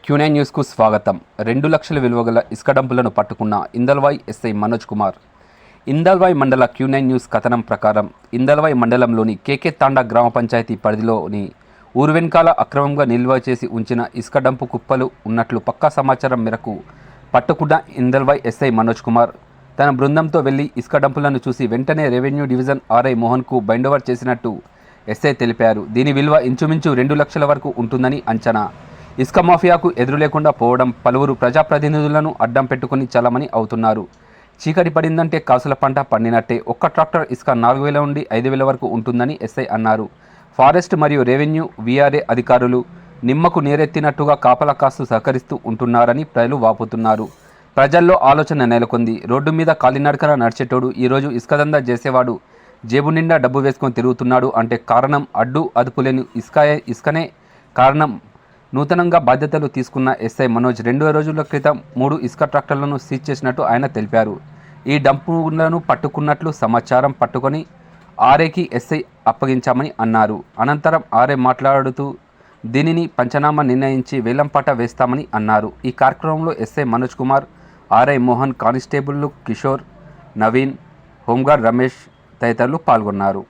Q9 న్యూస్కు స్వాగతం. 2 లక్షల విలువ గల ఇసుక డంపులను పట్టుకున్న ఇందల్వాయి ఎస్ఐ మనోజ్ కుమార్. ఇందల్వాయి మండల Q9 న్యూస్ కథనం ప్రకారం ఇందల్వాయి మండలంలోని కేకే తాండా గ్రామ పంచాయతీ పరిధిలోని ఊరు వెనకాల అక్రమంగా నిల్వ చేసి ఉంచిన ఇసుక డంపు కుప్పలు ఉన్నట్లు పక్కా సమాచారం మేరకు పట్టుకున్న ఇందల్వాయి ఎస్ఐ మనోజ్ కుమార్ తన బృందంతో వెళ్లి ఇసుక డంపులను చూసి వెంటనే రెవెన్యూ డివిజన్ ఆర్ఐ మోహన్కు బైండోవర్ చేసినట్టు ఎస్ఐ తెలిపారు. దీని విలువ ఇంచుమించు 2 లక్షల వరకు ఉంటుందని అంచనా. ఇసుక మాఫియాకు ఎదురు లేకుండా పోవడం, పలువురు ప్రజాప్రతినిధులను అడ్డం పెట్టుకుని చలమని అవుతున్నారు. చీకటి పడిందంటే కాసుల పంట పండినట్టే. ఒక్క ట్రాక్టర్ ఇసుక 4,000 నుండి 5,000 వరకు ఉంటుందని ఎస్ఐ అన్నారు. ఫారెస్ట్ మరియు రెవెన్యూ వీఆర్ఏ అధికారులు నిమ్మకు నీరెత్తినట్టుగా కాపలా కాస్తూ సహకరిస్తూ ఉంటున్నారని ప్రజలు వాపోతున్నారు. ప్రజల్లో ఆలోచన నెలకొంది. రోడ్డు మీద కాలినడకన నడిచేటోడు ఈరోజు ఇసుక దందా చేసేవాడు జేబు నిండా డబ్బు వేసుకొని తిరుగుతున్నాడు అంటే కారణం అడ్డు అదుపులేని ఇసుకనే కారణం. నూతనంగా బాధ్యతలు తీసుకున్న ఎస్ఐ మనోజ్ 2 రోజుల క్రితం 3 ఇసుక ట్రాక్టర్లను సీజ్ చేసినట్టు ఆయన తెలిపారు. ఈ డంపులను పట్టుకున్నట్లు సమాచారం పట్టుకొని ఆర్ఐకి ఎస్ఐ అప్పగించామని అన్నారు. అనంతరం ఆర్ఐ మాట్లాడుతూ దీనిని పంచనామా నిర్ణయించి వేలంపాట వేస్తామని అన్నారు. ఈ కార్యక్రమంలో ఎస్ఐ మనోజ్ కుమార్, ఆర్ఐ మోహన్, కానిస్టేబుల్లు కిషోర్, నవీన్, హోంగార్డ్ రమేష్ తదితరులు పాల్గొన్నారు.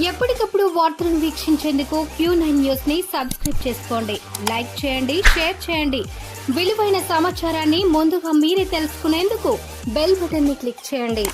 ఎప్పటికప్పుడు వార్తలను వీక్షించేందుకు Q9 న్యూస్ ని సబ్స్క్రైబ్ చేసుకోండి, లైక్ చేయండి, షేర్ చేయండి. విలువైన సమాచారాన్ని ముందుగా మీరే తెలుసుకునేందుకు బెల్ బటన్ ని క్లిక్ చేయండి.